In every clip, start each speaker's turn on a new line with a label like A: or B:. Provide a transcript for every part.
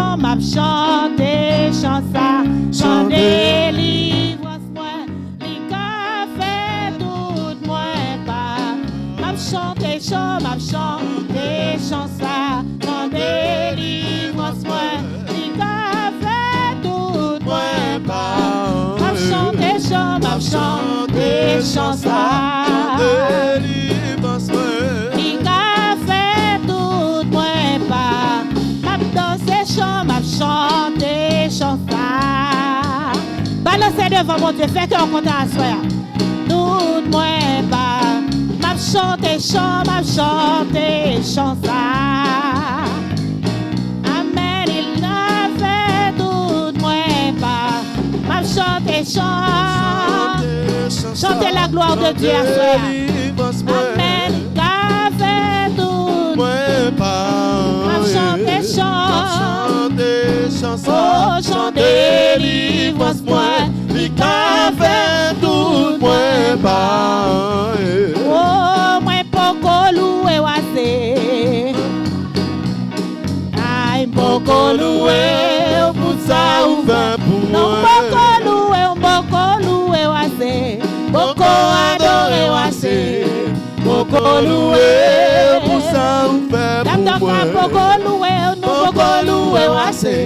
A: chant, m'a chanté, chant ça, chant délivrance, moi, li ka fait tout, moi, pas. M'a chanté, chant ça, chant délivrance, moi, li ka fait tout, moi, pas. M'a chanté, chant ça,
B: délivrance, moi.
A: li ka fait tout, moi, pas. M'a dansé, chant ça. Balancez devant mon Dieu, fais qu'on compte à soi. Tout, moi, pas. M'a chanté, chant ça. Amen, il l'a fait tout, moi, pas. M'a chanté, chantez la gloire de Dieu à soi. Amen, il l'a fait tout,
B: moi, pas.
A: m'a chanté, oh, chanter, délivrance, moi,
B: li ka fait tout, moi, pas.
A: oh, moi, poko loué, wase. Ay, poko loué,
B: pour ça ou fait pour
A: non,
B: moi.
A: poko loué, wase. Poko adoré, wase.
B: Poko loué, pour ça ou fait
A: Dame
B: pour moi.
A: poko loué, nous poko loué, wase.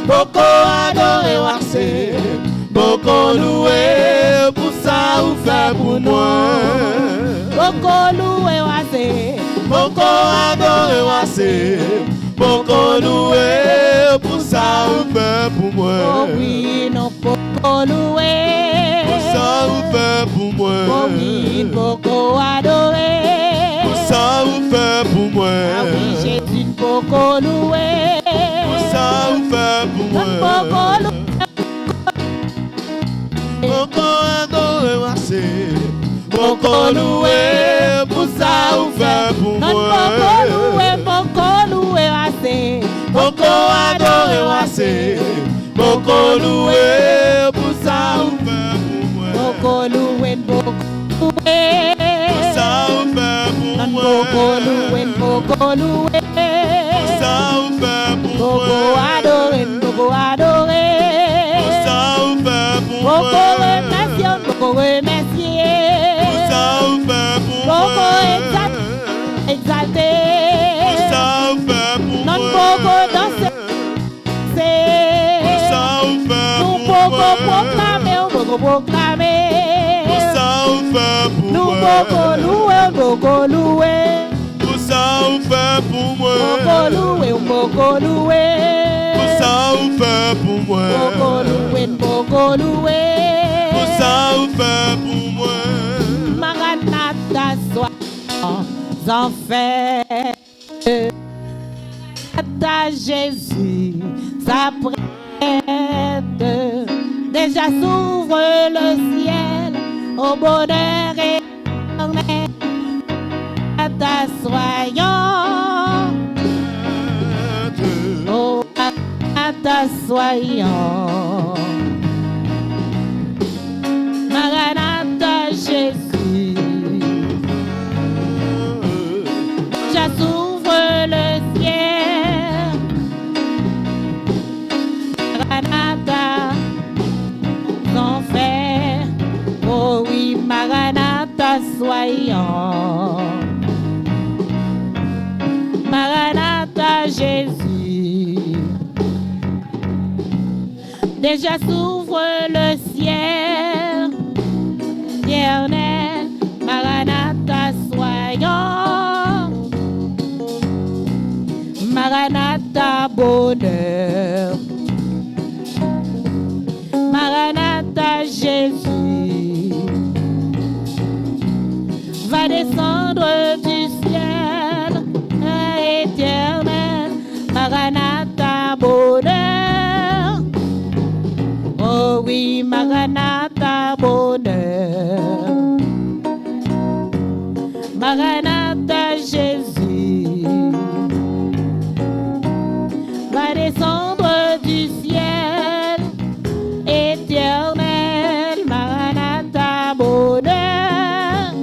B: Poko adoré, wase. Poko loué, pour ça ou fait pour moi.
A: Poko loué, wase.
B: Poko adoré, wase. Poko loué, pour ça ou fait pour moi.
A: Oh oui, non, poko loué.
B: Pour ça ou fait pour moi.
A: Oh oui, poko adoré.
B: Pour ça ou fait pour moi.
A: Ah oui, Jésus, poko loué.
B: Pour ça ou fait pour moi.
A: Poko loué.
B: Poko adoré, wase. Poko loué, pour ça ou fait pour
A: Non,
B: moi.
A: poko loué, assez.
B: Poko adoré, wase. Poko loué, pour ça ou fait pour moi.
A: Poko loué.
B: Pour ça ou fait pour
A: Non,
B: moi.
A: poko loué.
B: Pour ça ou fait pour moi.
A: Poko adoré.
B: Pour ça ou fait pour moi.
A: Poko remercié.
B: Pour ça ou fait pour moi.
A: Poko exalté.
B: Pour ça ou fait pour
A: Non,
B: moi.
A: poko danser.
B: Pour ça ou fait
A: Nous
B: pour
A: poko
B: moi.
A: proclamer.
B: Pour ça ou fait pour
A: Nous
B: moi.
A: poko loué.
B: Pour ça ou fait pour moi.
A: Poko loué.
B: Pour ça ou fait pour moi.
A: Poko loué.
B: Pour ça ou fait pour moi.
A: Maranatha, sois en fait. À Jésus s'apprête. Déjà s'ouvre le ciel au bonheur éternel. À t'assoyant. Oh, à t'assoyant. Maranatha, Jésus. Déjà s'ouvre le ciel. Maranatha, enfer. Oh oui, Maranatha, soyons. Maranatha, Jésus. Déjà s'ouvre le ciel. Éternel, Maranatha, soyons. Maranatha, bonheur. Maranatha, Jésus va descendre du ciel éternel. Maranatha, bonheur. Oh oui, Maranatha, bonheur. Maranatha, Jésus va descendre du ciel éternel. Maranatha, bonheur.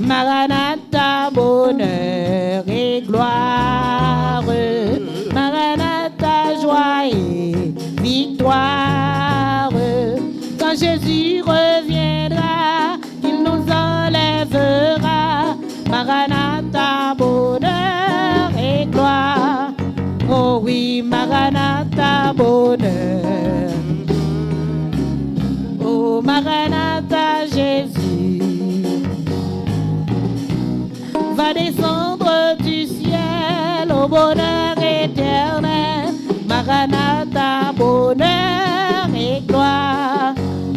A: Maranatha, bonheur et gloire. Jésus reviendra, qu'il nous enlèvera. Maranatha, bonheur et gloire. Oh oui, Maranatha, bonheur. Oh Maranatha, Jésus va descendre du ciel au bonheur éternel. Maranatha, bonheur et gloire.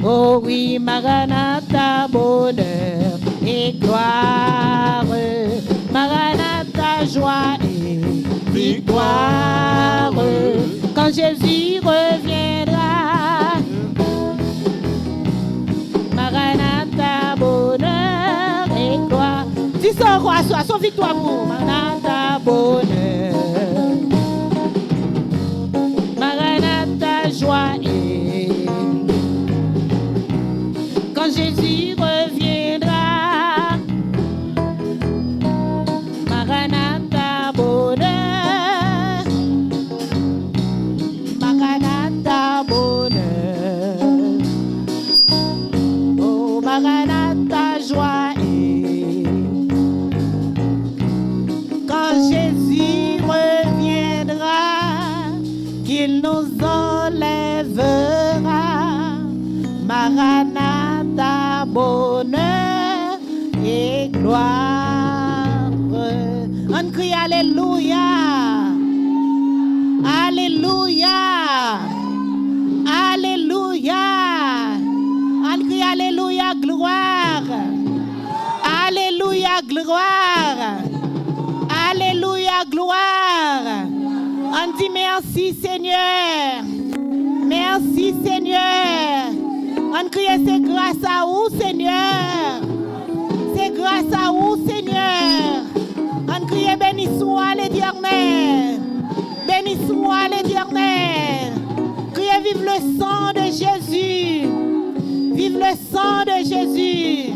A: Oh oui, Maranatha, bonheur et gloire. Maranatha, joie et victoire. Quand Jésus reviendra. Maranatha, bonheur et gloire. Dis son roi, son victoire pour Maranatha, bonheur. Maranatha, joie et quand Jésus reviendra. Maranatha, bonheur. Maranatha, bonheur. Oh, Maranatha, joie et quand Jésus reviendra, qu'il nous enlèvera. Maranatha, bonheur et gloire. On crie Alléluia. Alléluia. Alléluia. On crie Alléluia, gloire. Alléluia, gloire. Alléluia, gloire. On dit merci Seigneur. Merci Seigneur. On crie c'est grâce à vous Seigneur. C'est grâce à vous Seigneur. On crie béni soit l'Éternel. Béni soit l'Éternel. Criez vive le sang de Jésus. Vive le sang de Jésus.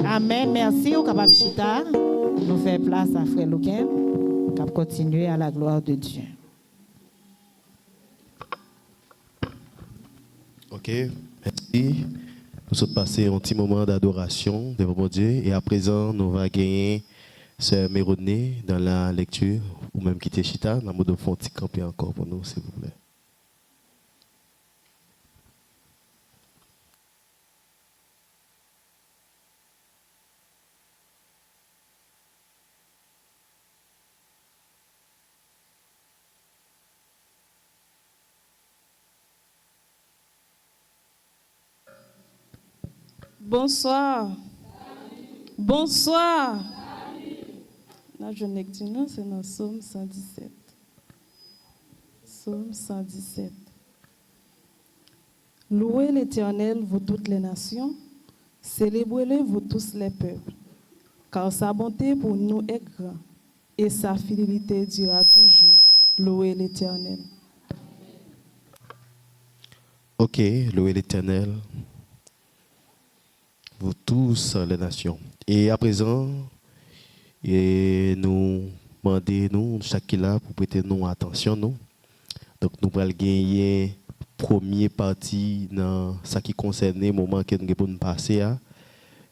A: Amen. Merci au capable Chita. Nous faisons place à Frère Louquin. Cap continuer à la gloire de Dieu.
B: Ok, merci. Nous sommes passés un petit moment d'adoration devant Dieu et à présent nous allons gagner ce Mérodné dans la lecture ou même quitter Chita. Dans le mode de fond, camper encore pour nous, s'il vous plaît.
C: Bonsoir. Bonsoir. Là, je n'ai que c'est dans Psaume 117. Psaume 117. Louez l'Éternel, vous toutes les nations, célébrez-le, vous tous les peuples, car sa bonté pour nous est grande et sa fidélité durera toujours. Louez l'Éternel.
B: Ok, louez l'Éternel, vous tous les nations. Et à présent, nous demandons, chaque là, pour prêter nous attention. Nous. Donc, nous allons gagner première partie dans ce qui concerne le moment que nous allons passer,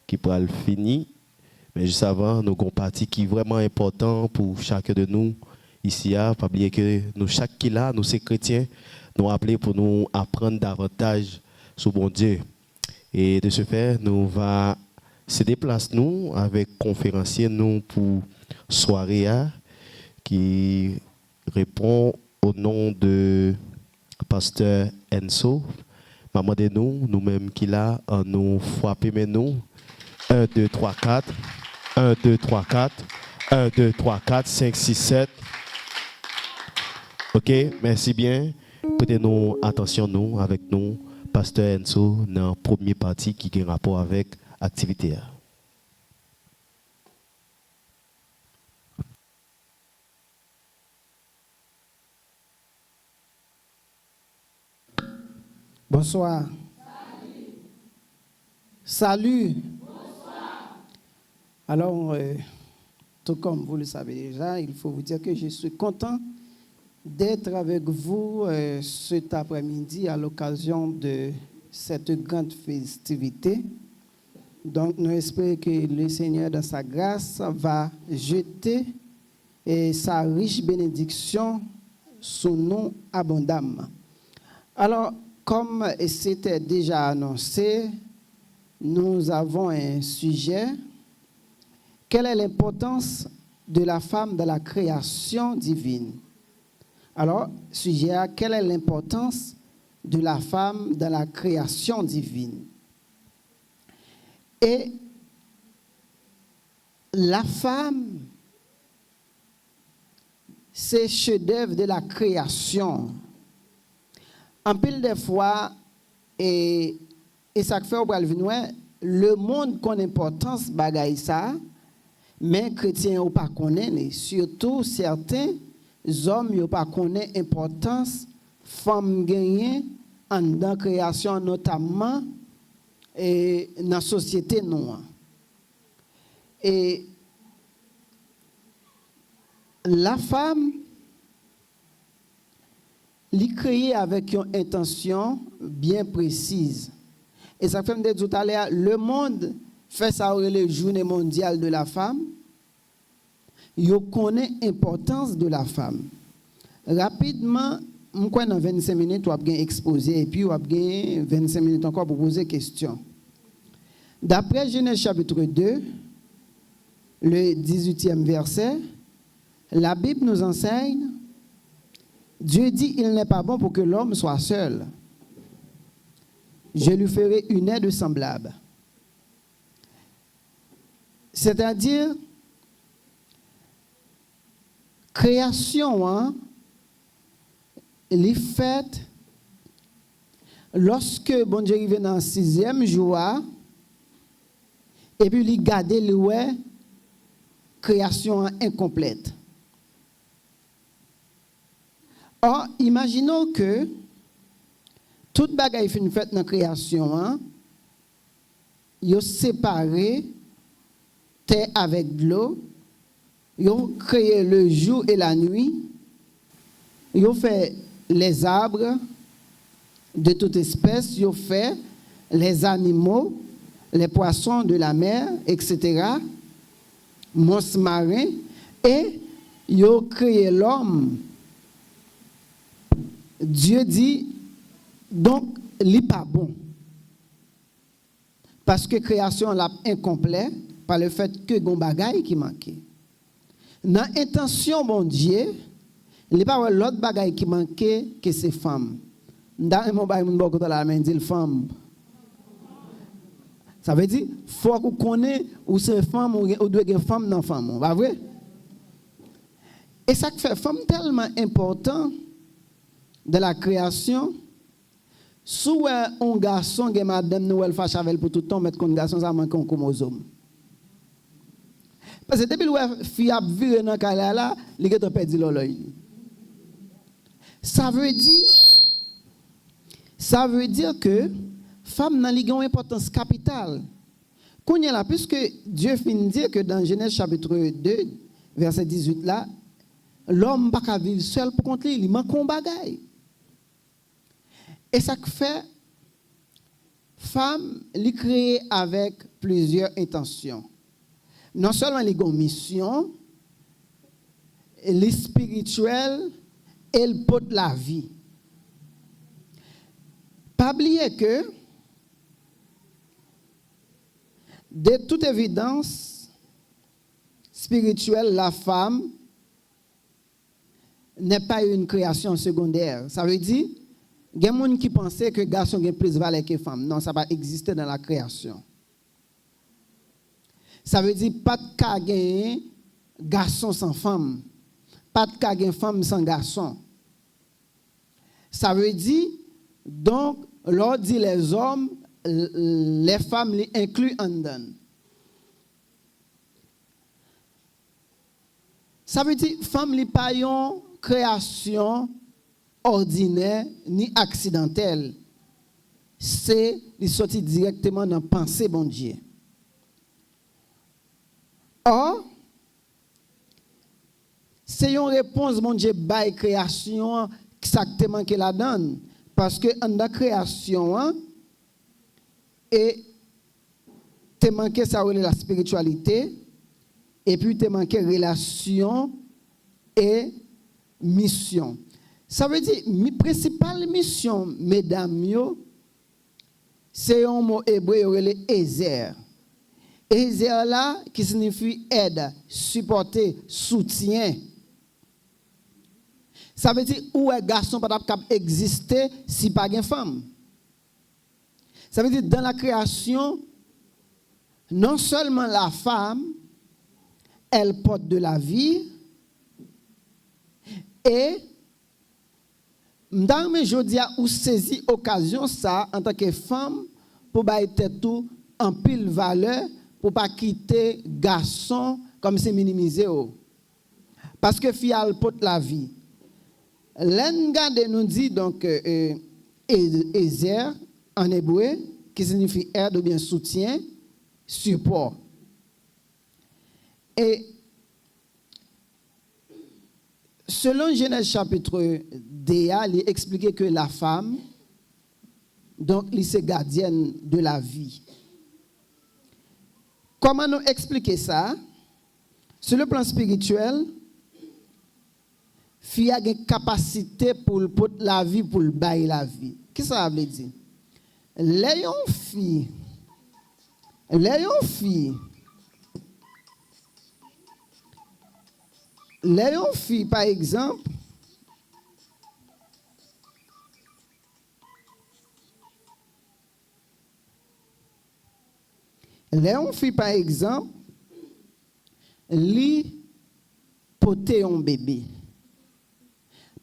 B: qui pourra le finir. Mais juste avant, nous avons une partie qui est vraiment importante pour chacun de nous ici. Pas oublier que nous, chaque qui là, nous, ces chrétiens, nous appelés pour nous apprendre davantage sur bon Dieu. Et de ce fait, nous va se déplacer nous avec conférencier nous pour soirée qui répond au nom de pasteur Enso. Maman de nous-mêmes qui là, nous frappons mais nous 1, 2, 3, 4, 1, 2, 3, 4, 1, 2, 3, 4, 5, 6, 7. Ok, merci bien. Prêtez-nous attention nous avec nous. Pasteur Enso, dans la première partie qui a un rapport avec l'activité.
D: Bonsoir. Salut. Bonsoir. Alors, tout comme vous le savez déjà, il faut vous dire que je suis content d'être avec vous cet après-midi à l'occasion de cette grande festivité. Donc, nous espérons que le Seigneur, dans sa grâce, va jeter sa riche bénédiction sur nous abondamment. Alors, comme c'était déjà annoncé, nous avons un sujet. Quelle est l'importance de la femme dans la création divine? Alors, sujet A, quelle est l'importance de la femme dans la création divine? Et la femme, c'est le chef-d'œuvre de la création. En pile de fois, et ça fait au Bralvinois, le monde connaît l'importance de ça, mais les chrétiens ne pas connaissent, surtout certains hommes ne pas connaissent l'importance de femmes gagnées en dans la création, notamment et dans la société noire. Et la femme, elle est créée avec une intention bien précise. Et ça fait me dire tout à l'heure, le monde fait ça la journée mondiale de la femme. Il connaît l'importance de la femme. Rapidement, dans 25 minutes, on va exposer et puis on va 25 minutes encore pour poser des questions. D'après Genèse chapitre 2, le 18e verset, la Bible nous enseigne, Dieu dit, il n'est pas bon pour que l'homme soit seul. Je lui ferai une aide semblable. C'est-à-dire, création, hein, les fêtes, lorsque bon Dieu arrive dans le 6e jour, et puis il garde le création incomplète. Or, imaginons que toute bagaille fait une fête dans la création, hein, ils séparé terre avec de l'eau, ils ont créé le jour et la nuit, ils ont fait les arbres de toute espèce, ils ont fait les animaux, les poissons de la mer, etc., monstres marins, et ils ont créé l'homme. Dieu dit, donc, il n'est pas bon. Parce que création est incomplète par le fait que gon bagaille qui manquait. Dans l'intention, bon Dieu, il n'y a pas l'autre bagaille qui manquait que ces femmes. Dans mon bail, mon dans la main, dit femme. Ça veut dire, il faut qu'on connaisse où c'est femme ou doit être femme dans femme. Pas vrai? Et ça fait femme tellement important de la création. Si un garçon qui madame Noël fâche avec pour tout le temps, mettre un garçon, ça manque un chromosome. Parce que depuis que la fille a viré dans le cas là, il a perdu l'œil. Ça veut dire que femme n'a une importance capitale. Puisque Dieu finit de dire que dans Genèse chapitre 2, verset 18 là, l'homme ne peut pas vivre seul pour contre lui, il manque un bagage. Et ça fait, femme, elle créée avec plusieurs intentions. Non seulement elle a une mission, elle est spirituelle, elle porte la vie. Pas oublier que, de toute évidence spirituelle, la femme n'est pas une création secondaire. Ça veut dire, il y a des gens qui pensaient que les garçons ont plus de valeur que les femmes. Non, ça va exister dans la création. Ça veut dire pas de cas gagner garçon sans femme. Pas de cas gagner femme sans garçon. Ça veut dire, donc, l'on dit les hommes, les femmes les incluent en dedans. Ça veut dire, femme n'est pas une création ordinaire ni accidentelle. C'est sorti directement dans la pensée bon Dieu. Or, c'est une réponse bon Dieu by création exactement qu'elle la donne. Parce que dans la création, et te manqué ça la spiritualité et puis te manqué relation et mission. Ça veut dire ma principale mission mesdames yo c'est un mot hébreu le ezer. Ezer là qui signifie aide, supporter, soutien. Ça veut dire où un garçon pas capable exister si pas une femme. Ça veut dire dans la création non seulement la femme elle porte de la vie et dans mes jodia ou saisi occasion ça en tant que femme pour bailler tout en pile valeur pour pas quitter garçon comme c'est minimisé parce que fille elle porte la vie. L'engade nous dit donc Ezer en hébreu qui signifie aide ou bien soutien, support. Et selon Genèse chapitre 2, il explique que la femme, donc, elle est gardienne de la vie. Comment nous expliquer ça? Sur le plan spirituel, fille a une capacité pour la vie, pour le bailler la vie. Qu'est-ce que ça veut dire? Léon fille, par exemple, li pote un bébé.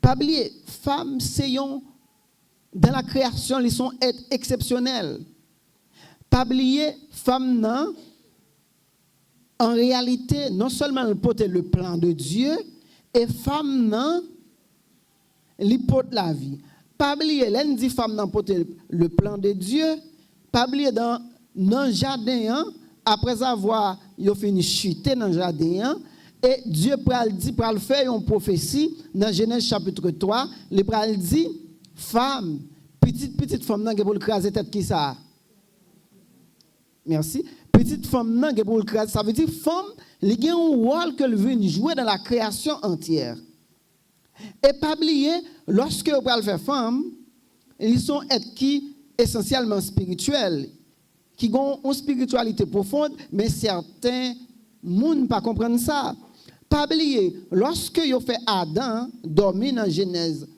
D: Pas oublier, femmes, c'est dans la création, ils sont exceptionnels. Pas oublier, femmes, non, en réalité, non seulement elles portent le plan de Dieu, et femmes, non, elles portent la vie. Pas oublier, l'un dit femmes, non, portent le plan de Dieu. Pas oublier, dans le jardin, après avoir fini chuter dans le jardin, et Dieu dit, pral faire une prophétie dans Genèse chapitre 3, il pral dit, femme, petite femme, nan, pour le craser tête qui ça? Merci. Petite femme, nan, pour le craser, ça veut dire femme, il y a un rôle qu'elle veut jouer dans la création entière. Et pas oublier, lorsque vous pral faire femme, ils sont qui essentiellement spirituels, qui ont une spiritualité profonde, mais certains ne pas comprendre ça. Pas oublier, lorsque vous fait Adam dormir dans Genèse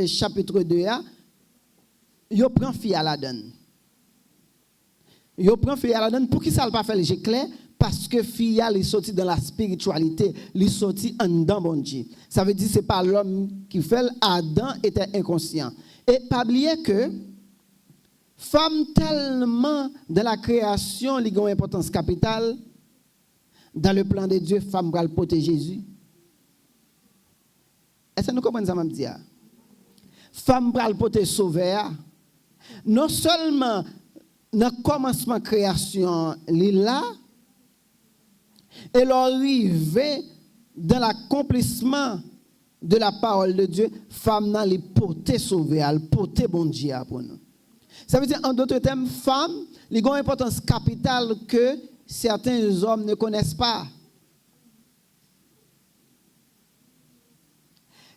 D: chapitre 2, vous prend fille à la donne. Vous prend fille à la donne. Pour qui ça ne pas faire le clair? Parce que fille est sortie dans la spiritualité, elle est sortie en dedans bon Dieu. Ça veut dire que ce n'est pas l'homme qui fait, Adam était inconscient. Et pas oublier que femme tellement de la création, il a une importance capitale. Dans le plan de Dieu, femme va le protéger Jésus. Est-ce que nous comprenons ça, même dire? Femme va le protéger sauveur. Non seulement dans le commencement de la création, il est là, et l'arrivée dans l'accomplissement de la parole de Dieu, femme n'a le porter sauveur, le porter bon Dieu pour nous. Ça veut dire, en d'autres termes, femme, il a une importance capitale que certains hommes ne connaissent pas.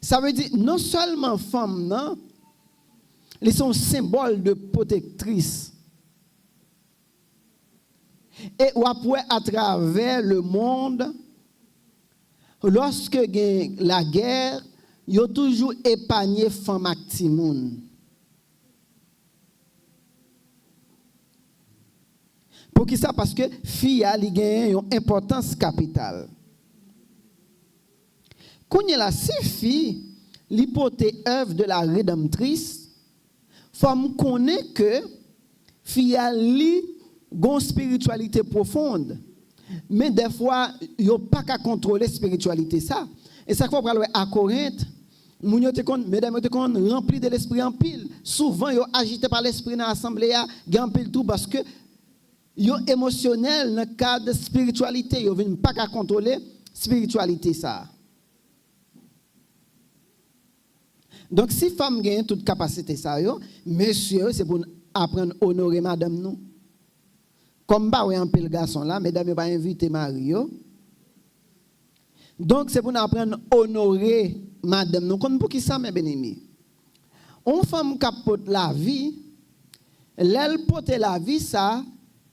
D: Ça veut dire, non seulement femmes, non, ils sont symboles de protectrice. Et après, à travers le monde, lorsque il y a la guerre, il y a toujours épargné femmes actives. Pour qui ça? Parce que fille a une importance capitale. Quand il y a la fille, l'hypothèse œuvre de la rédemptrice, femme connaît que fille a une spiritualité profonde. Mais des fois, il n'y a pas qu'à contrôler la spiritualité. Ça. Et ça, il faut parler à Corinthe. Mesdames, vous remplis de l'esprit en pile. Souvent, ils sont agités par l'esprit dans l'assemblée, ils en pile tout parce que ils sont émotionnels dans le cadre de spiritualité. Ils ne viennent pas qu'à contrôler la spiritualité. Ça. Donc, si femme gagne toute capacité, ça, monsieur, c'est pour apprendre à honorer madame nous. Comme bah ouais un peu le garçon là, mesdames n'ont pas invité Mario. Donc c'est pour nous apprendre à honorer madame nous. Pour qui ça mes bien-aimés? Une femme qui porte la vie, elle porte la vie ça,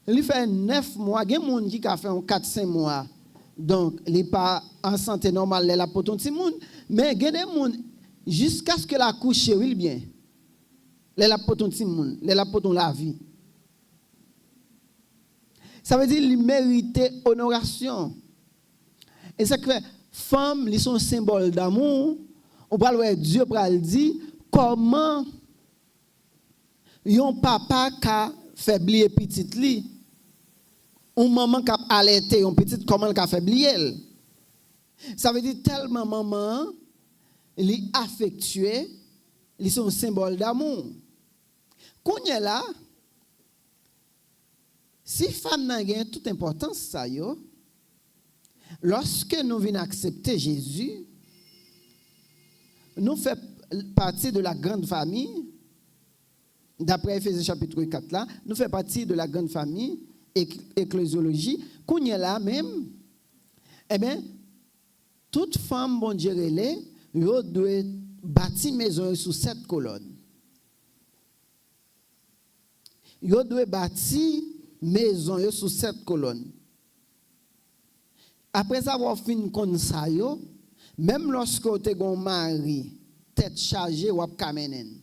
D: elle fait 9 mois, il y a des gens qui a fait 4-5 mois. Donc, il n'est pas en santé normale, elle a porte un petit monde, mais il y a des gens jusqu'à ce que la couche il bien. Elle a porte un petit monde, elle a porte la vie. Ça veut dire qu'il mérite honoration. Et c'est que femmes, ils sont symbole d'amour. On va voir Dieu pour le dire comment un papa qui a faibli petite li, un maman qui a allaité un petit comment qui a faibli elle. Ça veut dire tellement maman, elle est affectuée, ils sont symbole d'amour. Quand on est là, si femme n'a pas toute importance ça yo, lorsque nous venons accepter Jésus, nous faisons partie de la grande famille. D'après Ephésiens chapitre 4 là, nous faisons partie de la grande famille ecclésiologie. Qu'on y est là même, eh bien, toute femme bon Dieu elle doit bâtir maison sous 7 colonnes. Yo doit bâtir maison sous 7 colonnes. Après avoir fini comme ça yo, même lorsque vous avez un mari tête chargée ou kamenen.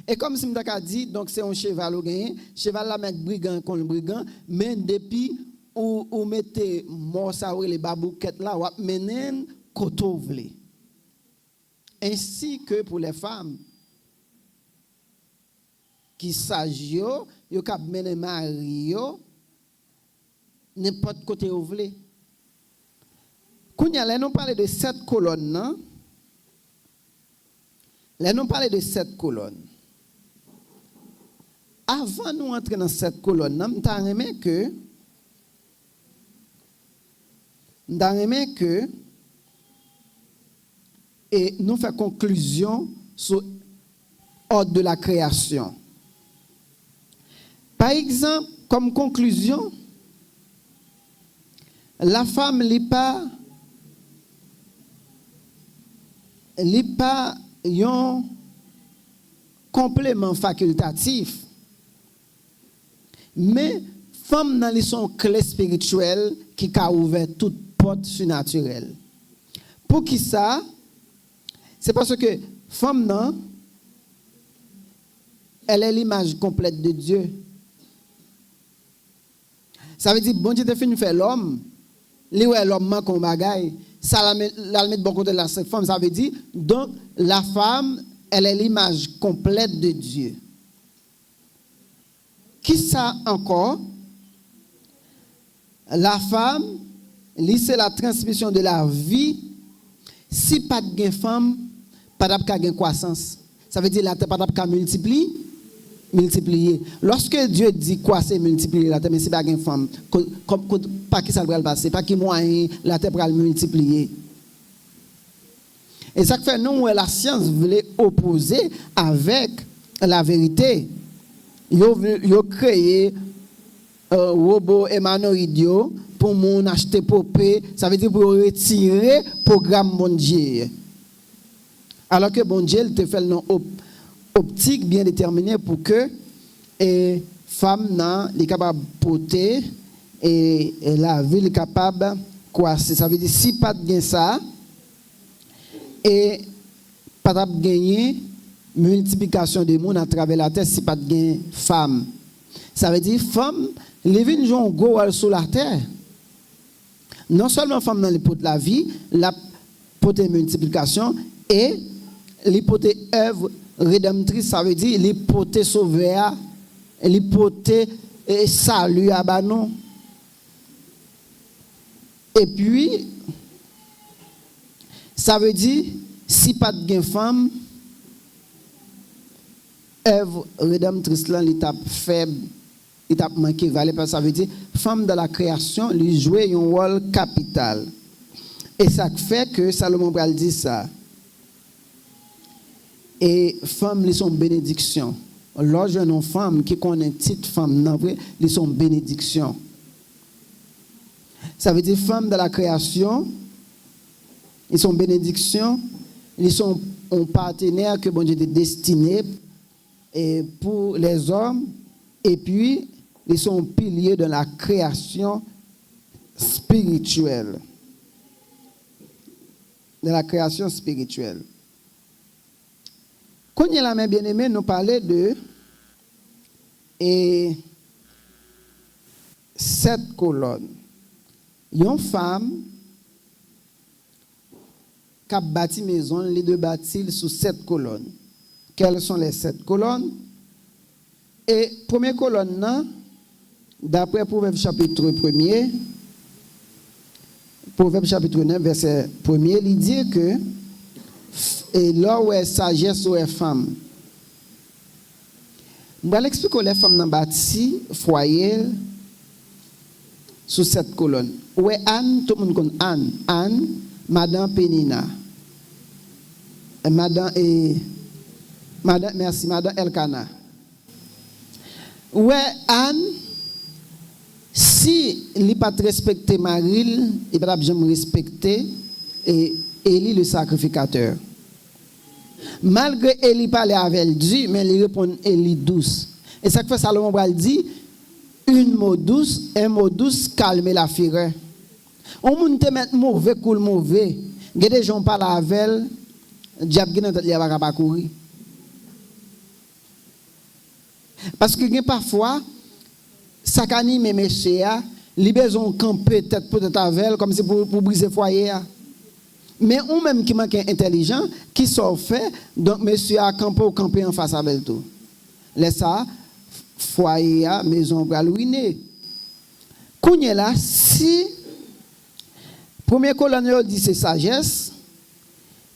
D: Et comme si je dit, donc c'est un cheval au gain, cheval la met brigand contre brigand, mais depuis ou mettez mort ça les babouquettes là, ou menen koto vle. Ainsi que pour les femmes qui sage yo k'ap menen mari yo n'importe côté où vle. Kounya là nous parler de 7 colonnes non? Là nous parler de 7 colonnes. Avant nous entrer dans cette colonne, nous avons que et nous faisons conclusion sur l'ordre de la création. Par exemple, comme conclusion, la femme n'est pas un complément facultatif. Mais femme dans son clé spirituelle qui a ouvert toute porte surnaturelle. Pour qui ça? C'est parce que femme non, elle est l'image complète de Dieu. Ça veut dire bon Dieu te fait faire l'homme, lui ouais l'homme man comme bagaille, ça la met bon côté de la femme, ça veut dire donc la femme, elle est l'image complète de Dieu. Qui ça encore? La femme, c'est la transmission de la vie. Si pas de femme, pas de croissance. Ça veut dire la terre pas de multiplier. Lorsque Dieu dit quoi c'est multiplier la terre, mais si pas de femme, pas qui ça va passer, pas qui moyen la terre va multiplier. Et ça fait nous la science voulait opposer avec la vérité. Yo créé un robot humanoïde pour mon acheter popé, ça veut dire pour retirer programme bon Dieu. Alors que bon Dieu te fait le nom optique bien déterminé pour que et femme nan est capable de porter et la vie est capable quoi, ça veut dire si pas de ça et pas de gagner multiplication de monde à travers la terre si pas de femme. Ça veut dire femme, les vignes jouent un gros rôle sur la terre. Non seulement femme dans les potes de la vie, la pote multiplication et les pote œuvre rédemptrice, ça veut dire les pote sauveur, les pote salut à banon. Et puis ça veut dire si pas de femme, œuvre rédemptrice là l'étape faible, l'étape manquée valeur parce que ça veut dire femme dans la création lui jouer un rôle capital. Et ça fait que Salomon va dire ça. Et femmes, ils sont bénédictions. Lorsque une femme qui connaît titre femme, ils sont bénédictions. Ça veut dire femmes de la création, ils sont bénédictions, ils sont un partenaire que bon Dieu a destiné pour les hommes, et puis ils sont piliers de la création spirituelle. De la création spirituelle. Quand il y a la main bien-aimée, nous parlait de 7 colonnes. Une femme qui a bâti maison, les deux bâtis sous 7 colonnes. Quelles sont les 7 colonnes? Et première colonne, d'après Proverbe chapitre 1er, Proverbe chapitre 9, verset 1er, il dit que et là où est sagesse ou est femme. Je vais expliquer les femmes dans bâti foyer sous 7 colonnes. Où est Anne, tout le monde connaît Anne. Anne, Madame Pénina. Madame Elkana. Où est Anne? Si il n'a pas respecté Marie, il n'a pas jamais respecté Élie le sacrificateur. Malgré Élie parlait avec Dieu, mais il répond Élie douce. Et ça fait Salomon dit, un mot douce calme la fureur. On peut te mettre mauvais cool mauvais. Il y a des gens qui parlent avec elle, diable qui n'a pas courir. Parce que parfois, ça canime mes messieurs, les besoins camper peut-être avec elle, comme si pour briser le foyer. Mais on même qui manque intelligent, qui sont fait, donc monsieur a campé en face avec tout. Laisse ça, foyer, maison va ruiner. Kounye là, si première colonne dit c'est sagesse,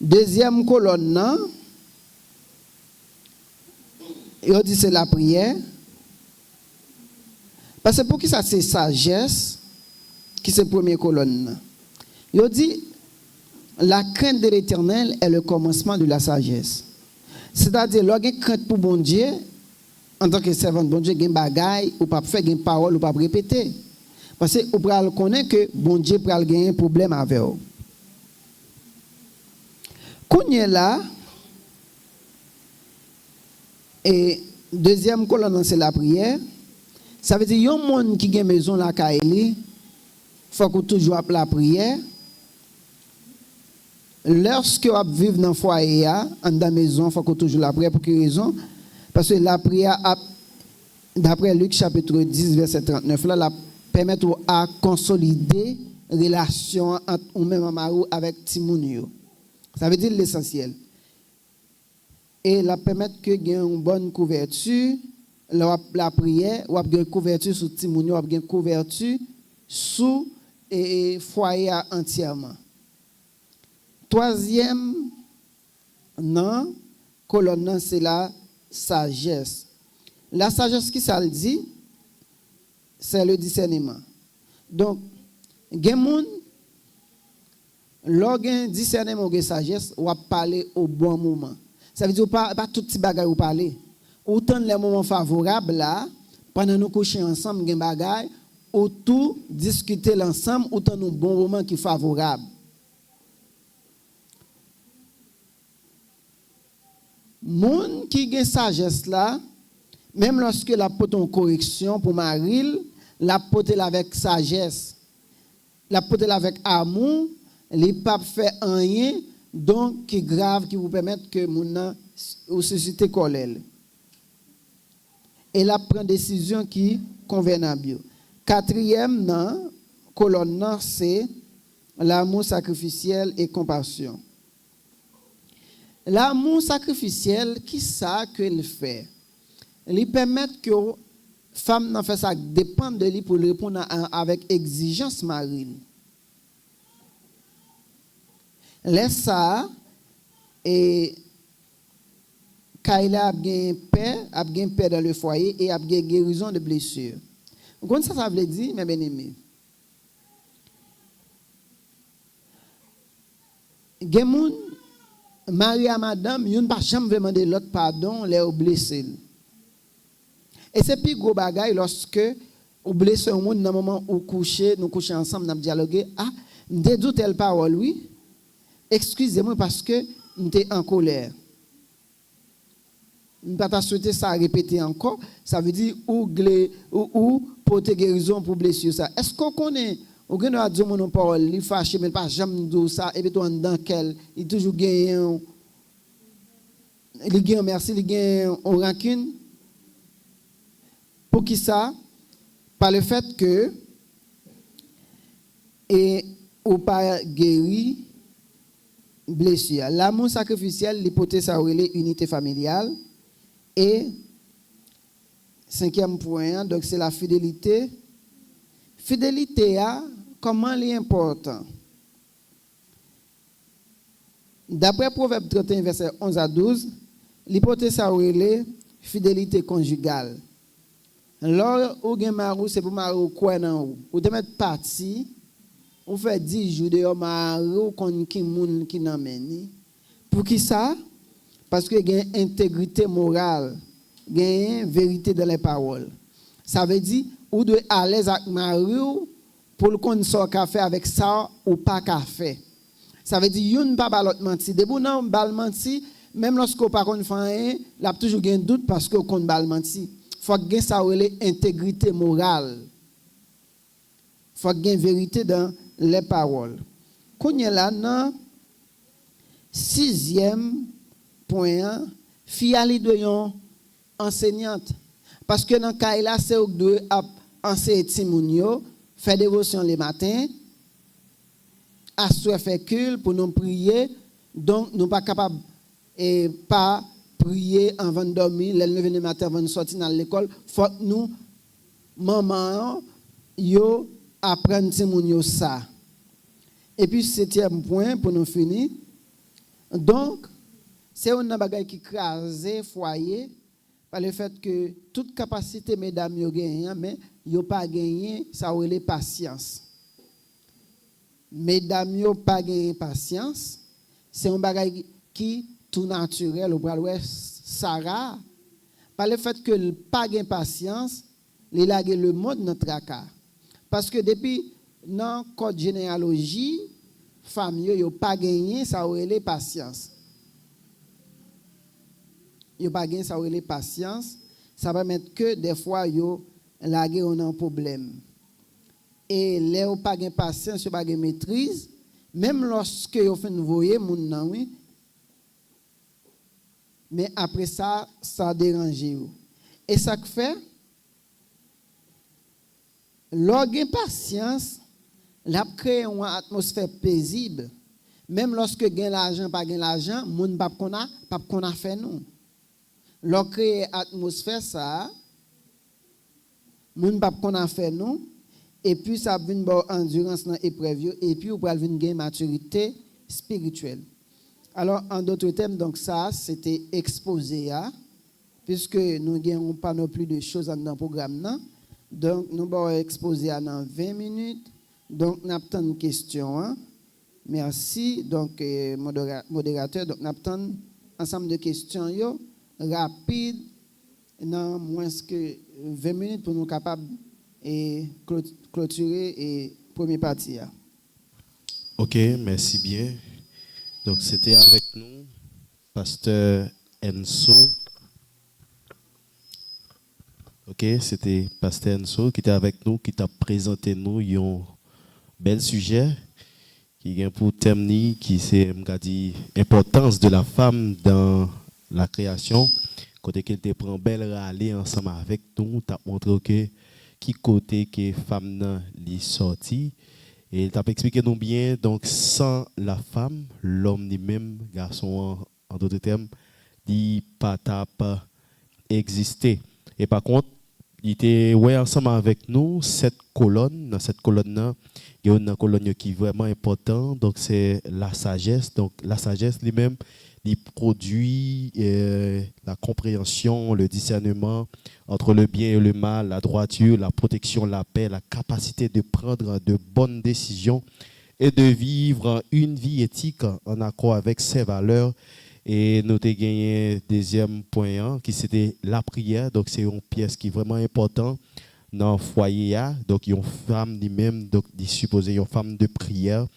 D: deuxième colonne non, il dit c'est la prière. Parce que pour qui ça c'est sagesse, qui c'est première colonne. Il dit la crainte de l'Éternel est le commencement de la sagesse. C'est-à-dire, lorsqu'on crainte pour bon Dieu, en tant que servant de bon Dieu, il y a des bagailles, ou pas faire, il y a des paroles, ou pas répéter. Parce que vous pouvez connaître que bon Dieu peut avoir un problème avec vous. Quand on est là, et deuxième colonne, c'est la prière. Ça veut dire, il y a un monde qui a une maison là, il faut qu'on toujours appelle la prière. Lorsque vous vivez dans le foyer, dans la maison, il faut qu'on toujours la prière. Pour quelle raison? Parce que la prière, d'après Luc chapitre 10, verset 39, là, la permet à consolider la relation entre vous-même avec Timounio. Ça veut dire l'essentiel. Et la permet que vous ayez une bonne couverture, la prière, ou une couverture sur Timounio, ou une couverture sous le foyer entièrement. Troisième non, colonne, c'est la sagesse. La sagesse qui ça le dit, c'est le discernement. Donc, gen lorsqu'un discernement ou sagesse, on va parler au bon moment. Ça veut dire pas tout petit bagage ou parler. Autant les moments favorables là, pendant nous coucher ensemble gen bagage, ou tout discuter ensemble, autant nos bons moments qui favorable. Moun qui a sagesse là, même lorsque la pote en correction pour Maril, la pote avec sagesse, la pote avec amour, les papes fait rien donc qui grave qui vous permettent que moun ou susciter colère. Et la prend décision qui convenable. Quatrième non, colonne c'est l'amour sacrificiel et compassion. L'amour sacrificiel, qui ça qu'il fait? Il permet que les femmes n'en fassent ça dépend de lui pour répondre avec exigence marine. Laisse ça et Kaila a bien paix dans le foyer et a bien guérison de blessures. Vous comprenez ça veut dire, mes bien-aimés? Gemoun mari à madame, yon pas jamais demander l'autre pardon, les blessé. Et c'est plus gros bagaille lorsque ou blessé au monde dans moment où coucher, nous coucher ensemble, nous dialoguer, ah, m'te dit telle parole oui. Excusez-moi parce que m'étais en colère. Je ne vais pas souhaiter ça répéter encore. Ça veut dire ou porter guérison pour blessure ça. Est-ce qu'on connaît ou qu'on a dit mon parole, il fâché mais pas jamais dire ça et puis toi dans quel il toujours gagne il gagne merci, il gagne en rancune. Pour qui ça? Par le fait que et ou pas guéri blessure. L'amour sacrificiel, l'hypothèse ça relève unité familiale. Et cinquième point, donc c'est la fidélité. Fidélité, comment elle est importante? D'après Proverbe 31, verset 11 à 12, l'hypothèse ça relève fidélité conjugale. Alors, ou gen marou, c'est pour marou quoi nan ou te mettre parti, ou fait 10 jours de marou kon ki moun ki nan meni. Pour qui ça? Parce que il y a une intégrité morale, il y a une vérité dans les paroles. Ça veut dire, ou doit à l'aise avec Mario pour le qu'on soit qu'à faire avec ça ou pas qu'à faire. Ça veut dire, yon pas l'autre menti. Debout non, bal menti, même lorsqu'on pas qu'on fait il a toujours un doute parce qu'on qu'on bal menti. Faut que ça ait intégrité morale. Faut qu'il y ait une vérité dans les paroles. Qu'on y est là, dans 6e point, fille de yon enseignante. Parce que dans le cas là, c'est de enseigner Timounio, faire dévotion les matins, assurer faire culte pour nous prier. Donc, nous ne sommes pas capables et pas prier avant de dormir, le lever le matin avant de sortir dans l'école. Il faut que nous, maman, yo apprendre Timounio ça. Et puis, 7e point, pour nous finir. Donc, c'est un bagage qui crase foyer par le fait que toute capacité mesdames yo gagne mais yo pas gagné ça relève patience. Mesdames yo pas gagné patience, c'est un bagage qui tout naturel au bras Sarah par le fait que le pas gagné patience, il lague le mode notre tracas. Parce que depuis dans code généalogie, femme yo pas gagné ça relève patience. Yo pas gain ça relève patience, ça permet que des fois yo laguer on a un problème. Et les yo pas gain patience, yo pas gain maîtrise, même lorsque yo fait voyer moun nan oui. Mais après ça dérange yo. Et ça que fait gain patience, l'a créer une atmosphère paisible. Même lorsque gain l'argent pas gain l'argent, moun pas qu'on a fait nous. Leur créer atmosphère ça moun pas qu'on a fait nous et puis ça vient bon endurance dans épreuve et puis ou pral vinn gain maturité spirituelle. Alors en d'autres termes donc ça c'était exposé à puisque nous gagnons pas non plus de choses dans le programme là. Donc nous allons exposer à dans 20 minutes. Donc nous avons une question hein? Merci donc modérateur donc nous avons ensemble de questions yo rapide dans moins que 20 minutes pour nous capables et clôturer et première partie.
B: OK, merci bien. Donc c'était avec nous pasteur Enso. OK, c'était pasteur Enso qui était avec nous qui t'a présenté nous un bel sujet qui vient pour thème qui c'est dit importance de la femme dans la création, côté qu'elle te prend belle râler ensemble avec nous, t'as montré que qui côté que femme li sorti et il t'a expliqué nous bien donc sans la femme, l'homme lui-même garçon en d'autres termes, dit pas exister. Et par contre, il était ensemble avec nous cette colonne, dans cette colonne là, il y a une colonne qui est vraiment importante donc c'est la sagesse. Donc la sagesse lui-même il produit la compréhension, le discernement entre le bien et le mal, la droiture, la protection, la paix, la capacité de prendre de bonnes décisions et de vivre une vie éthique en accord avec ses valeurs. Et nous avons gagné deuxième point hein, qui c'était la prière. Donc c'est une pièce qui est vraiment importante dans le foyer. Donc une femme lui-même, donc supposée une femme de prière.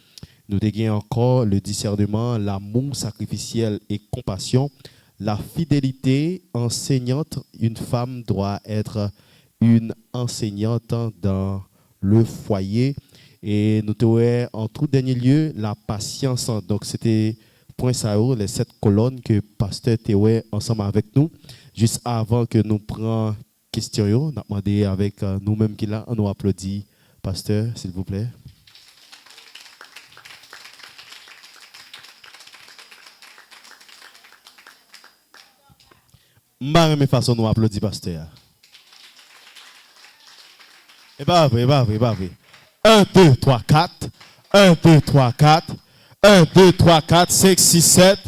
B: Nous avons gagné encore le discernement, l'amour sacrificiel et compassion. La fidélité enseignante, une femme doit être une enseignante dans le foyer. Et nous avons en tout dernier lieu la patience. Donc c'était point ça, les 7 colonnes que Pasteur Théoué ensemble avec nous. Juste avant que nous prenions question, nous avons demandé avec nous-mêmes qui là, on nous applaudit. Pasteur, s'il vous plaît. Mes façon nous applaudit pasteur. Et bah vrai. 1 2 3 4. 1 2 3 4. 1 2 3 4 5 6 7.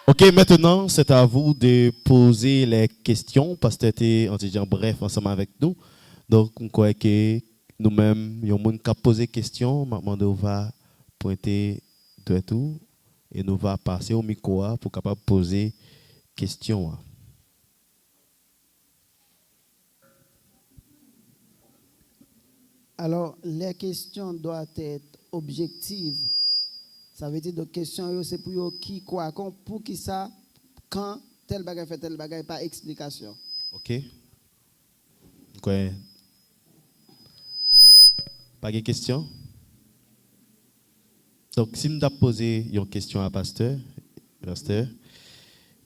B: OK, maintenant, c'est à vous de poser les questions pasteur était en disant bref ensemble avec nous. Donc on croit que nous-mêmes, il y a monde qui a posé question, maintenant on va pointer de tout et nous va passer au micro pour capable poser question.
D: Alors, les questions doivent être objectives. Ça veut dire que les questions, c'est pour qui, quoi, pour qui ça, quand, tel bagage fait tel bagage, pas explication.
B: OK. Quoi? Pas de questions? Donc, si je dois poser une question à pasteur,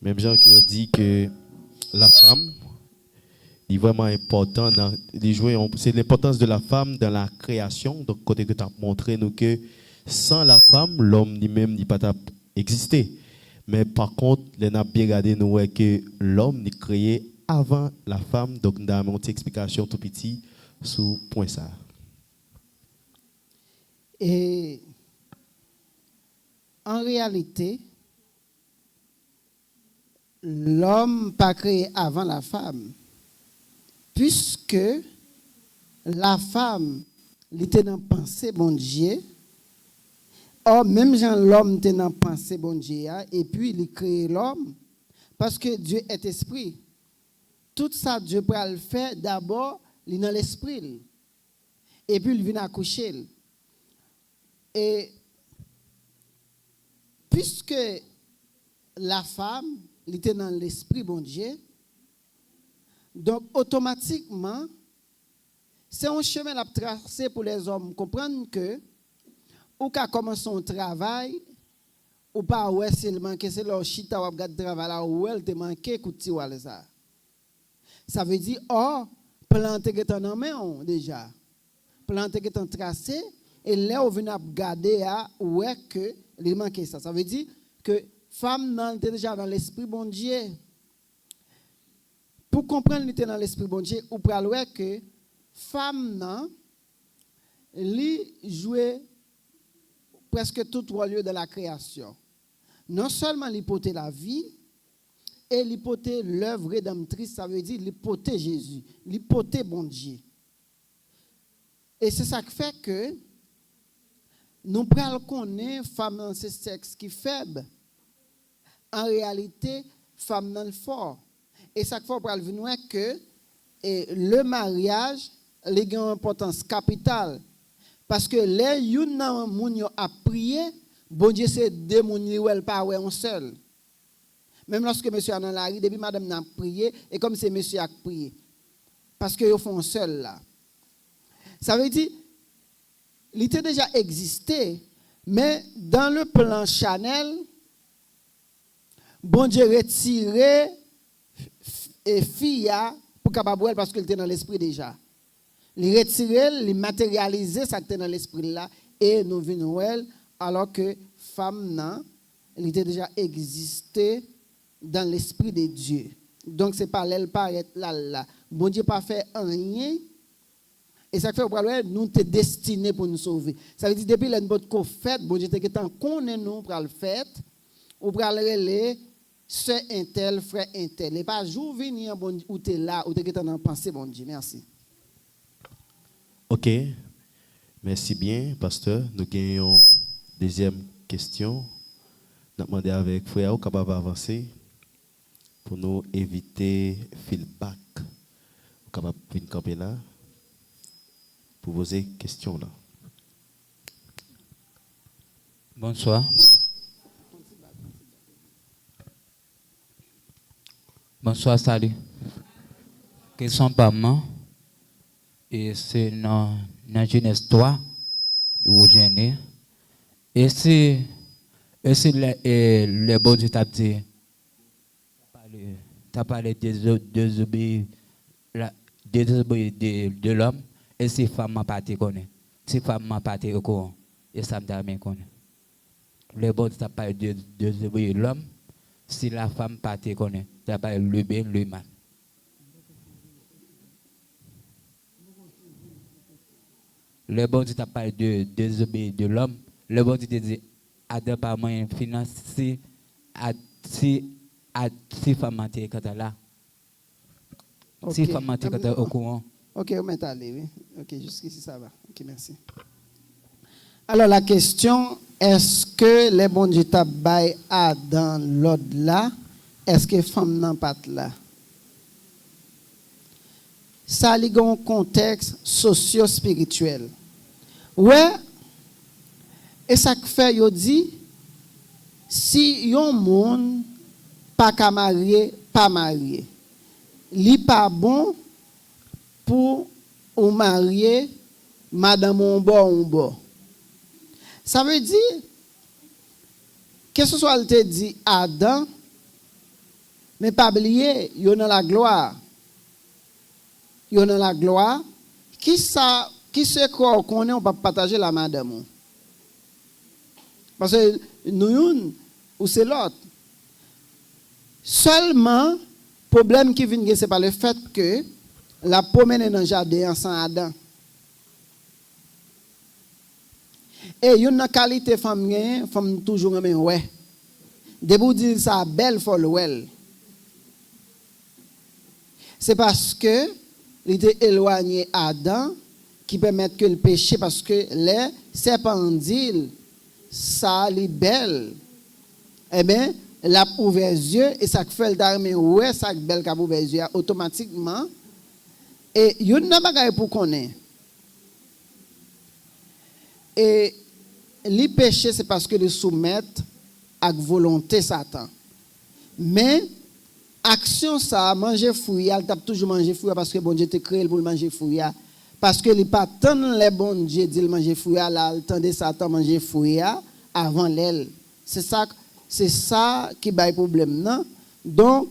B: même gens qui ont dit que la femme est vraiment important, c'est l'importance de la femme dans la création. Donc, côté que tu as montré nous que sans la femme, l'homme lui-même n'est pas existé. Mais par contre, on a bien regardé nous que l'homme est créé avant la femme. Donc, nous avons une explication tout petit sur point ça.
D: Et en réalité, l'homme pas créé avant la femme, puisque la femme était dans pensée bon Dieu. Or, même Jean l'homme était dans pensée bon Dieu, et puis il crée l'homme, parce que Dieu est esprit. Tout ça, Dieu peut le faire d'abord, il est dans l'esprit. Et puis il vient accoucher. Et puisque la femme elle était dans l'esprit bon Dieu, donc automatiquement, c'est un chemin à tracer pour les hommes comprendre que ou qu'à commencer un travail ou pas ouais seulement que c'est leur chita ou regarder travail là ou elle te manqué couti ou ça. Ça veut dire planter que t'en en main déjà. Planter que t'en tracé et là on vient regarder ouais que il manquait ça. Ça veut dire que femme nan était déjà dans l'esprit bon Dieu. Pour comprendre était dans l'esprit bon Dieu, ou pour voir que femme nan li jouait presque tout rôle de la création. Non seulement l'hypothèse la vie et l'hypothèse l'œuvre rédemptrice, ça veut dire l'hypothèse Jésus, l'hypothèse bon Dieu. Et c'est ça qui fait que nous prenons connaître femme dans ce sexe qui est faible. En réalité, femme dans le fort. Et ça fait pour venir que le mariage a une importance capitale. Parce que les gens a prié, bon Dieu c'est deux gens qui pas un seul. Même lorsque monsieur est dans la rue, depuis madame a prié, et comme c'est monsieur a prié. Parce qu'ils font seul là. Ça veut dire, il était déjà existé, mais dans le plan Chanel, bon Dieu retiré et fille pour capable parce qu'il était dans l'esprit déjà. Il retiré, il matérialisé ça qui était dans l'esprit là et nous venons elle alors que femme nan, il était déjà existé dans l'esprit de Dieu. Donc c'est pas elle paraît là. Bon Dieu pas fait rien. Et ça fait que nous sommes destinés pour nous sauver. Ça veut dire depuis notre fait, bon Dieu était en connaît nous pour le fait ou pour le sœur intel, frère intel. Et pas jour venir où tu es là, où tu es en pensée, bon Dieu. Merci.
B: OK. Merci bien, pasteur. Nous gagnons deuxième question. Nous demandons avec frère capable d'avancer pour nous éviter feedback. Capable de venir camper là pour poser question là.
E: Bonsoir. Bonsoir, salut. Question par moi. Et c'est dans Genèse 3, où j'ai né. Et c'est le bon Dieu t'a dit, t'as parlé désobéir de l'homme, et si femme m'a pas te connaît. Si femme m'a pas te au courant, et ça me t'a bien connaît. Le bon Dieu t'a parlé de désobéir de l'homme, si la femme pas te connaît, t'as parlé le bien, le mal. Le bon Dieu t'a parlé de désobéir de l'homme. Le bon Dieu te dit, Adam par moyen finance, si femme t'es quand là. Si femme t'es quand au courant.
D: Ok, on met allé, oui. Ok, jusqu'ici ça va. Ok, merci. Alors la question, est-ce que les bons Dieu t'a baillé dans l'ordre là? Est-ce que femme n'a pas là? Ça a un contexte socio-spirituel. Ouais, et ça fait, yo dit, si yon monde pas qu'à marier, pas marier, li pas bon pour ou marier madame on bon. Ça veut dire, que ce soit le te dit Adam, mais pas oublier, yon dans la gloire. Yon dans la gloire, qui se croit qu'on est, on peut partager la madame. Parce que nous, ou c'est l'autre. Seulement, problème qui vient, c'est pas le fait que la promène dans le jardin sans Adam. Et une qualité femme toujours aimé ouais. Debout dire ça belle folle well. C'est parce que il était éloigné Adam qui permet que le péché parce que les serpents disent ça est belle. Eh bien, la ouvert les yeux et ça fait le d'armer ouais ça belle qu'a ouvert les yeux automatiquement et il y a une bagaille pour connaître. Et les péchés c'est parce que les soumettent à volonté Satan. Mais action ça manger fruit, elle t'a toujours manger fruit parce que bon Dieu t'a créé pour manger fruit parce que il pas tant les bon Dieu dit manger fruit là, il tendait Satan manger fruit avant l'aile. C'est ça qui bail problème non. Donc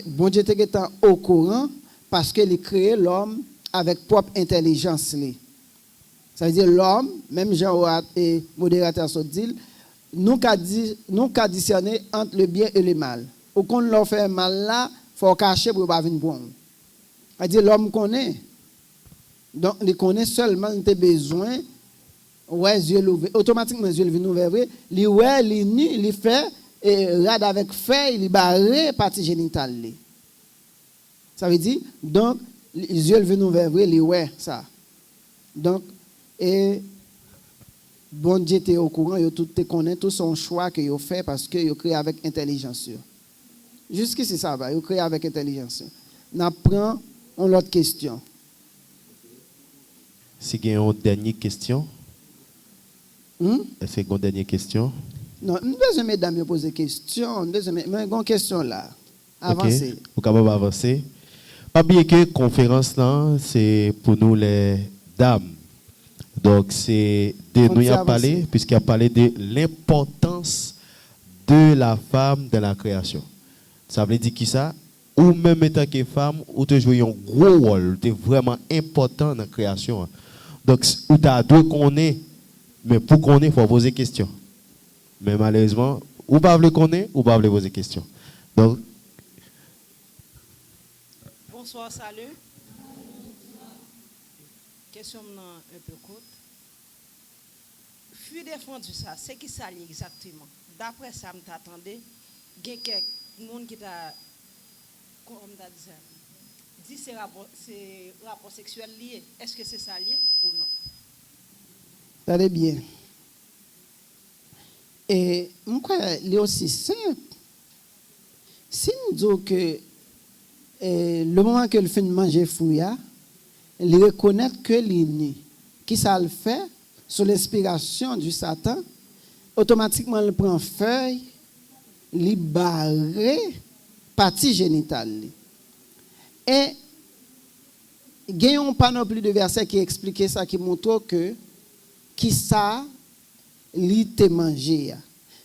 D: bon Dieu était au courant parce que il créé l'homme avec propre intelligence li. Ça veut dire l'homme, même Jean et modérateur se dit nous qu'a discerner entre le bien et le mal. Ou qu'on leur fait mal là, faut cacher pour pas venir bon. Ça veut dire l'homme connaît. Donc il connaît seulement tes besoins. Ouais, yeux ouverts. Automatiquement yeux viennent ouverts. Li ouais, li nu, li fait et rade avec fait, il barré partie génitale li. Ça veut dire donc les yeux viennent ouverts, li ouais ça. Donc et bon Dieu est au courant, il tout te connaît tout son choix que il fait parce que il crée avec intelligence. Jusqu'ici ça va, il crée avec intelligence. On prend une autre question.
B: Si il y a une dernière question. Est-ce qu'il y a une dernière question?
D: Non, nous devons mesdames poser question, mais une question là. Avancez.
B: Okay. Vous pouvez avancer. Pas bien que la conférence là, c'est pour nous les dames. Donc c'est de nous y a parlé, puisqu'il a parlé de l'importance de la femme dans la création. Ça veut dire qui ça? Ou même en tant que femme, ou tu joues un gros rôle, tu es vraiment important dans la création. Donc, ou tu as deux qu'on est, mais pour qu'on ait, il faut poser question. Mais malheureusement, ou pas le connaître, ou pas poser question. Donc,
A: bonsoir, salut. Question un peu courte. Fui défendu ça, c'est qui ça exactement? D'après ça, je t'attendais, il y a quelqu'un qui t'a dit c'est rapport sexuel lié. Est-ce que c'est ça lié ou non?
D: Regardez bien. Et moi, il est aussi simple. Si nous disons que le moment que le fin de manger fouilla, il reconnaît que l'île, qui ça le fait, sous l'inspiration du Satan, automatiquement il prend feuille, il barre partie génitale. Et gagnons pas non plus de versets qui expliquent ça, qui montrent que qui ça li te manger.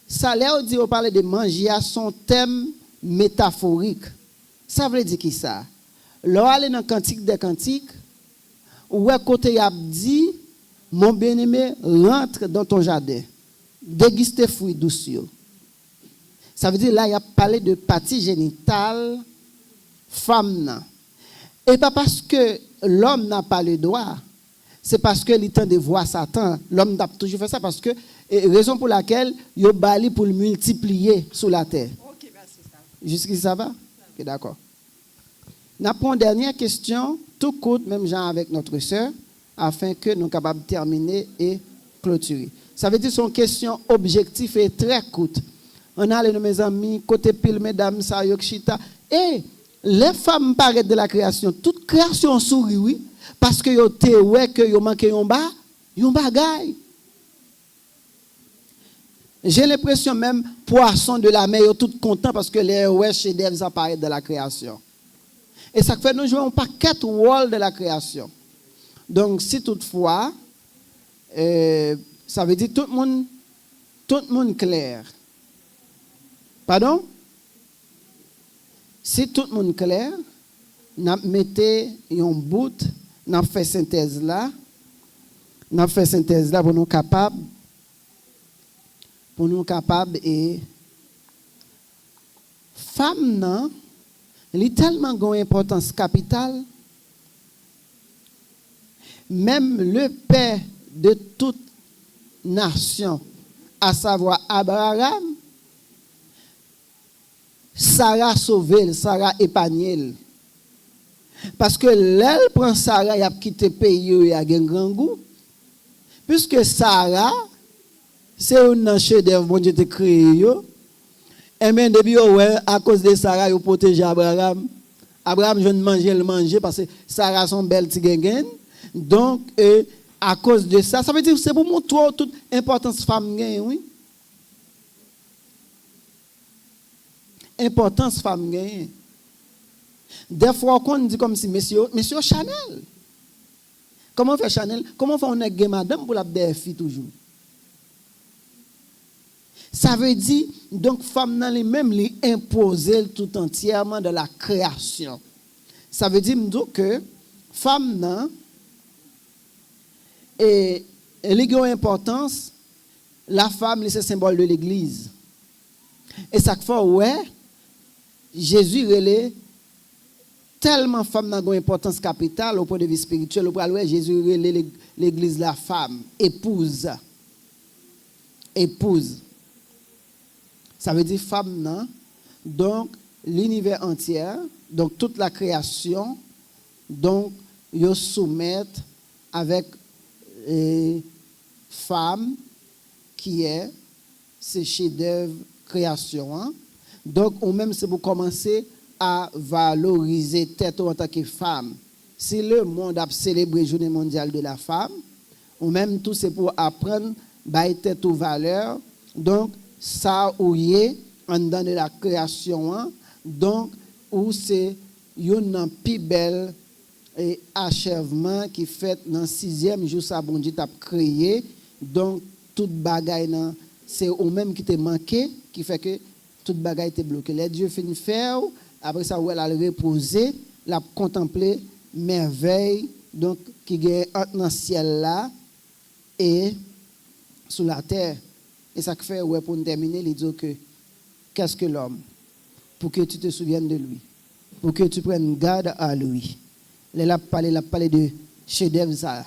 D: Ça là dit on parle de manger à son thème métaphorique. Ça veut dire qui ça? Là aller dans cantique des cantiques où côté y a dit mon bien-aimé rentre dans ton jardin. Déguste fruits douces. Ça veut dire là il a parlé de partie génitale femme. Et pas parce que l'homme n'a pas le droit, c'est parce que il tend de voir Satan. L'homme a toujours fait ça parce que raison pour laquelle il a bali pour le multiplier sur la terre. OK, merci ça. Jusqu'ici ça va? OK, d'accord. Nous avons une dernière question, tout court, même genre avec notre sœur, afin que nous soyons capables de terminer et clôturer. Ça veut dire que son question objective est très courte. On a les mes amis, côté pile, mesdames, ça, yokshita. Et les femmes paraissent de la création. Toute création sourit, oui. Parce que yo te ouais que yo manque yon bagay. J'ai l'impression même poisson de la mer yo tout content parce que les ouais chefs-d'œuvre apparaissent de la création. Et ça fait nous jouons un paquet de rôle de la création. Donc si toutefois ça veut dire tout le monde clair. Pardon? Si tout le monde clair, n'a mettez un bout, n'a fait synthèse là pour nous capables et femme non, elle est tellement une importance capitale. Même le père de toute nation, à savoir Abraham, Sarah sauvé, Sarah épargné. Parce que l'elle prend Sarah, il a quitté le pays, il a un grand goût. Puisque Sarah, c'est un chef-d'œuvre, bon Dieu te créé. Et bien, depuis, à cause de Sarah, il a protégé Abraham. Abraham, je ne mangeais le manger parce que Sarah, son belle tigengène. Donc, à cause de ça, ça veut dire que c'est pour montrer toute importance femme, oui. Importance femme gagne. Des fois on dit comme si monsieur Chanel. Comment fait Chanel? Comment fait on est madame pour la défi toujours? Ça veut dire donc femme dans les mêmes les imposer tout entièrement de la création. Ça veut dire que femme nan et elle a une importance, la femme c'est symbole de l'église. Et ça fait ouais Jésus relève tellement femme n'a une importance capitale au point de vue spirituel. Au point de Jésus relève l'église la femme, épouse. Ça veut dire femme non. Donc l'univers entier, donc toute la création, donc ils soumettent avec femme qui est ce chef-d'œuvre création. Hein? Donc, ou même c'est pour commencer à valoriser tête en tant que femme. Si le monde a célébré la Journée mondiale de la femme, ou même tout c'est pour apprendre à tête aux valeurs. Donc, ça ou y est en dans de la création. Hein? Donc, où c'est un plus bel achèvement qui fait dans le 6e jour, ça bon Dieu t'a créé. Donc, toute bagaille, c'est au même qui t'a manqué, qui fait que toute bagaille était bloquée. Les dieux finissent faire, après ça, elle a reposé, la contempler merveille, donc qui est dans le ciel là et sous la terre. Et ça fait, ouais, pour terminer, il dit que qu'est-ce que l'homme? Pour que tu te souviennes de lui, pour que tu prennes garde à lui. Il a parlé de chef-d'œuvre ça.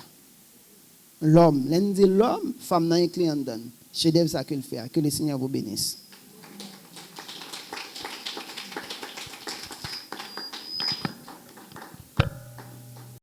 D: L'homme, l'homme, femme n'a un client donne. Chef-d'œuvre ça qu'il fait, que le Seigneur vous bénisse.